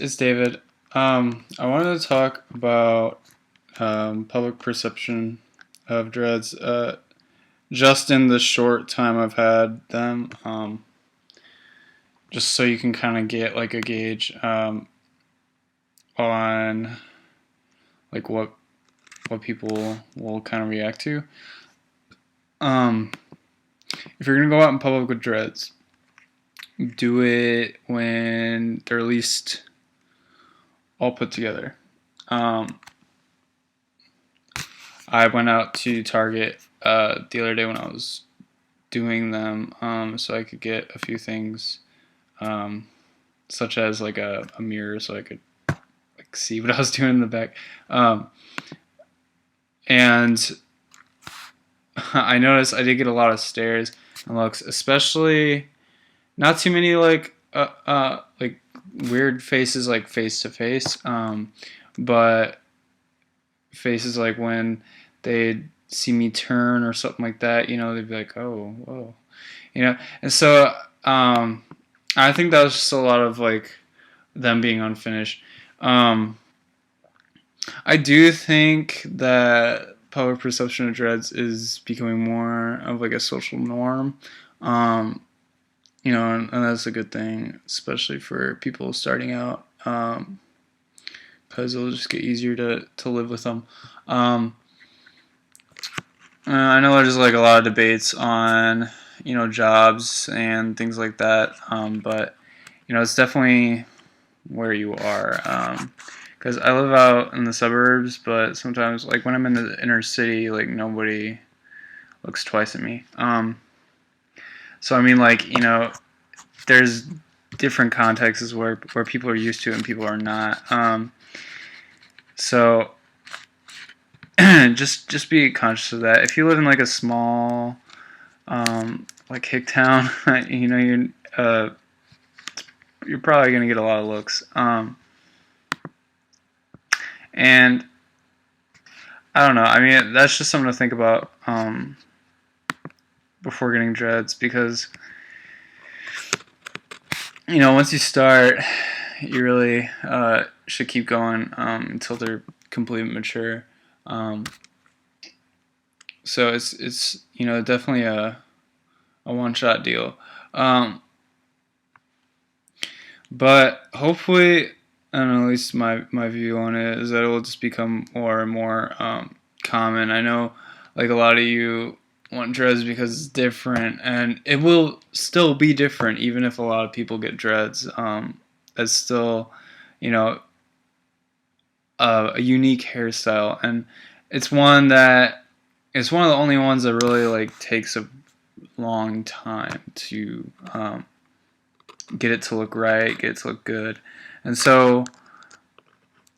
It's David. I wanted to talk about public perception of dreads. Just in the short time I've had them, just so you can kind of get like a gauge on like what people will kind of react to. Um, if you're gonna go out in public with dreads, do it when they're at least all put together. Um, I went out to Target the other day when I was doing them, so I could get a few things, um, such as like a mirror, so I could like see what I was doing in the back. And I noticed I did get a lot of stares and looks, especially not too many like weird faces like face to face, but faces like when they'd see me turn or something like that, they'd be like, oh, whoa, and so I think that was just a lot of like them being unfinished. I do think that public perception of dreads is becoming more of like a social norm, and that's a good thing, especially for people starting out, because it'll just get easier to live with them. I know there's like a lot of debates on jobs and things like that, but it's definitely where you are. Because I live out in the suburbs, but sometimes like when I'm in the inner city, like nobody looks twice at me. So I mean, like there's different contexts where people are used to it and people are not. So just be conscious of that. If you live in like a small like hick town, you're probably gonna get a lot of looks. And I don't know. I mean, that's just something to think about before getting dreads, because once you start, you really should keep going until they're completely mature. So it's definitely a one-shot deal. But hopefully, I don't know, at least my view on it is that it will just become more and more common. I know like a lot of you want dreads because it's different, and it will still be different even if a lot of people get dreads. It's still, you know, a unique hairstyle, and it's one that it's one of the only ones that really like takes a long time to get it to look right, get it to look good, and so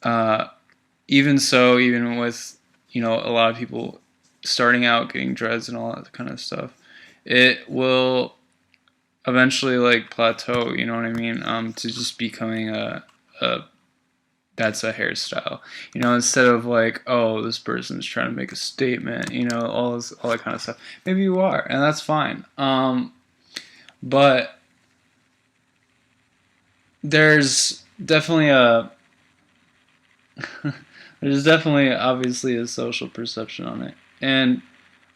uh, even with a lot of people starting out getting dreads and all that kind of stuff, it will eventually like plateau. You know what I mean? To just becoming a that's a hairstyle. Instead of like, oh, this person's trying to make a statement. All that kind of stuff. Maybe you are, and that's fine. But there's definitely a there's definitely obviously a social perception on it, and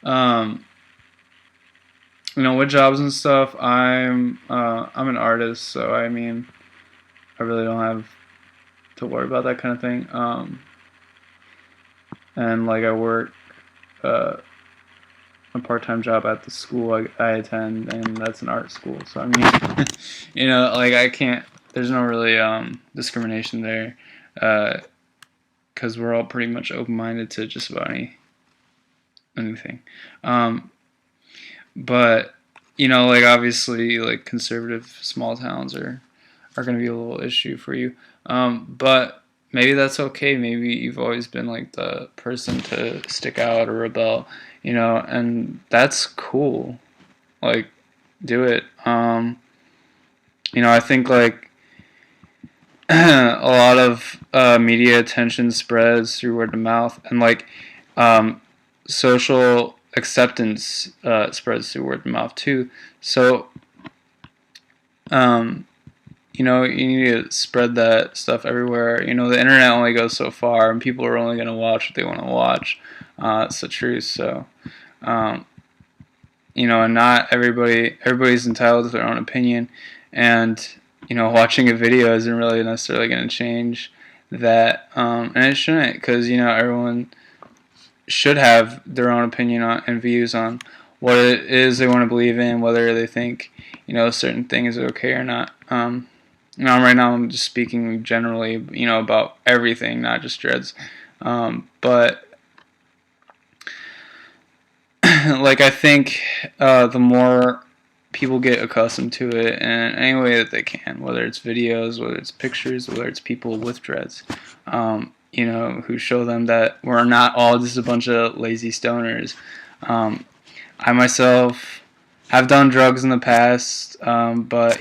um, with jobs and stuff, I'm an artist, so I mean, I really don't have to worry about that kind of thing. And like I work a part-time job at the school I attend, and that's an art school. So I mean, like I can't. There's no really discrimination there, because we're all pretty much open-minded to just about anything. But like obviously, like conservative small towns are going to be a little issue for you. But maybe that's okay. Maybe you've always been like the person to stick out or rebel, and that's cool. Like, do it. I think like a lot of media attention spreads through word of mouth, and like social acceptance spreads through word of mouth too. So you need to spread that stuff everywhere. The internet only goes so far, and people are only going to watch what they want to watch. It's the truth. So, um, and not everybody's entitled to their own opinion, and watching a video isn't really necessarily going to change that, and it shouldn't, because everyone should have their own opinion on and views on what it is they want to believe in, whether they think a certain thing is okay or not. Right now I'm just speaking generally, about everything, not just dreads. But like, I think the more people get accustomed to it in any way that they can, whether it's videos, whether it's pictures, whether it's people with dreads, who show them that we're not all just a bunch of lazy stoners. I myself have done drugs in the past, but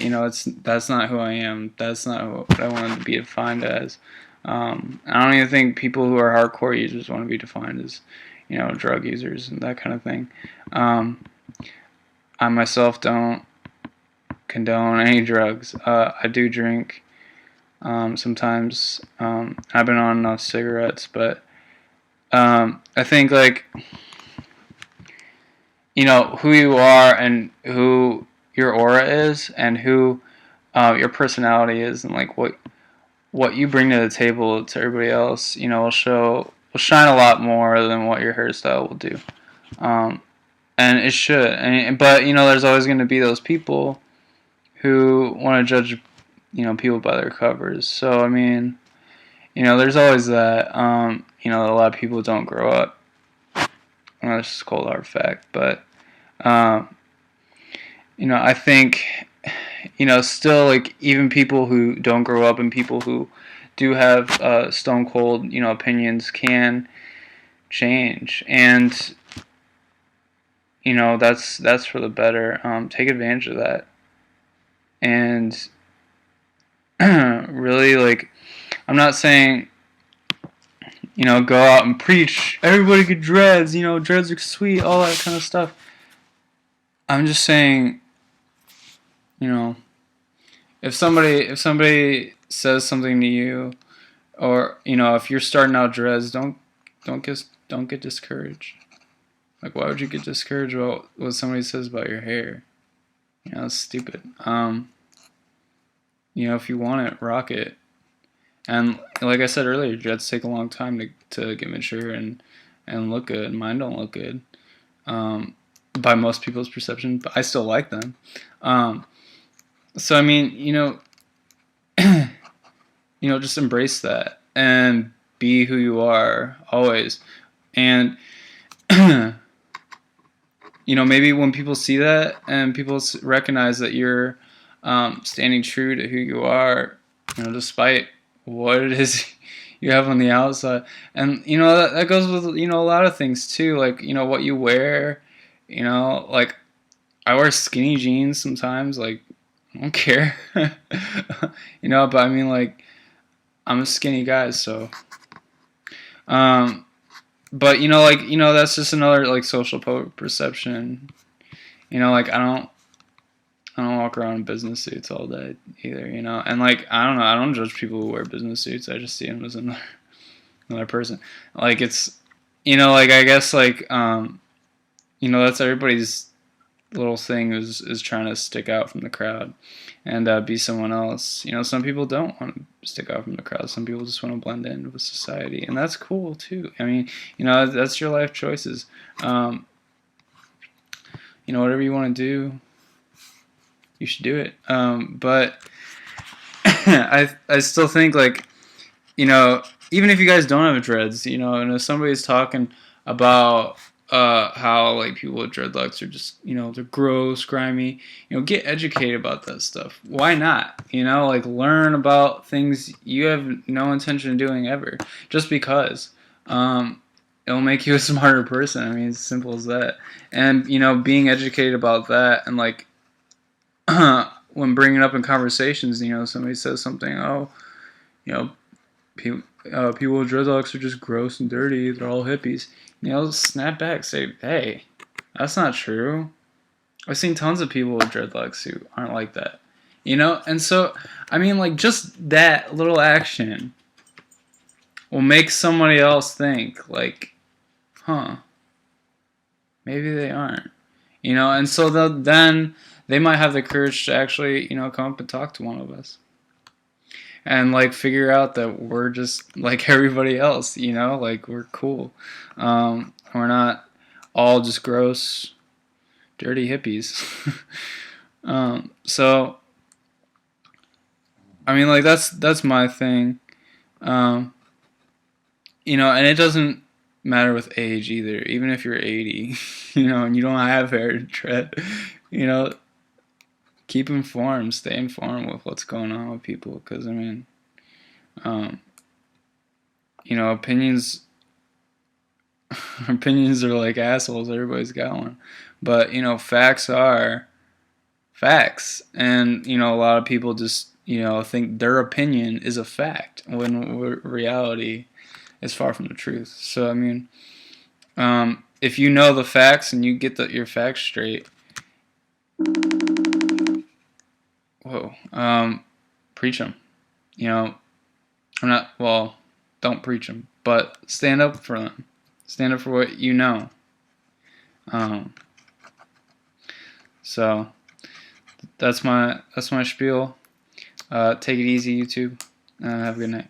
that's not who I am. That's not what I want to be defined as. I don't even think people who are hardcore users want to be defined as, drug users and that kind of thing. I myself don't condone any drugs. I do drink sometimes. I've been on enough cigarettes, but I think, like, who you are and who your aura is and who your personality is, and like what you bring to the table to everybody else, will shine a lot more than what your hairstyle will do. And it should. But there's always going to be those people who want to judge people by their covers. So I mean, there's always that. A lot of people don't grow up. That's just a cold hard fact. But I think still, like, even people who don't grow up and people who do have stone cold opinions can change, and that's for the better. Take advantage of that, and really, like, I'm not saying go out and preach everybody get dreads, dreads are sweet, all that kind of stuff. I'm just saying, if somebody says something to you, or if you're starting out dreads, don't get discouraged. Like, why would you get discouraged about what somebody says about your hair? It's stupid. If you want it, rock it. And like I said earlier, dreads take a long time to get mature and look good. Mine don't look good, by most people's perception, but I still like them. So I mean, just embrace that and be who you are always. And maybe when people see that and people recognize that you're standing true to who you are, despite what it is you have on the outside. And that goes with a lot of things too, like what you wear. Like, I wear skinny jeans sometimes, like, I don't care. But I mean, like, I'm a skinny guy, so but like, that's just another, like, social perception. Like, I don't walk around in business suits all day either, and, like, I don't know, I don't judge people who wear business suits. I just see them as another person. Like, it's like, I guess, like, that's everybody's little thing is trying to stick out from the crowd and be someone else. Some people don't want to stick out from the crowd. Some people just want to blend in with society, and that's cool too. I mean, that's your life choices. Whatever you want to do, you should do it. But I still think, like, even if you guys don't have dreads, and if somebody's talking about how, like, people with dreadlocks are just, they're gross, grimy, get educated about that stuff. Why not? Like, learn about things you have no intention of doing ever, just because. It'll make you a smarter person. I mean, it's as simple as that. And, being educated about that, and, like, when bringing up in conversations, somebody says something, people with dreadlocks are just gross and dirty, they're all hippies. Snap back, say, hey, that's not true. I've seen tons of people with dreadlocks who aren't like that. You know, and so I mean, like, just that little action will make somebody else think, like, huh, maybe they aren't. You know, and so then they might have the courage to actually, you know, come up and talk to one of us. And like figure out that we're just like everybody else, you know, like we're cool. We're not all just gross, dirty hippies. So I mean, like that's my thing. Um, you know, and it doesn't matter with age either. Even if you're 80, you know, and you don't have hair to tread, you know, keep informed, stay informed with what's going on with people. Because I mean, um, you know, opinions are like assholes. Everybody's got one, but you know, facts are facts, and you know, a lot of people just you know think their opinion is a fact when reality is far from the truth. So I mean, if you know the facts and you get your facts straight, whoa, preach them. You know, I'm not well. Don't preach them, but stand up for them. Stand up for what you know. Um, so that's my spiel. Take it easy, YouTube. Have a good night.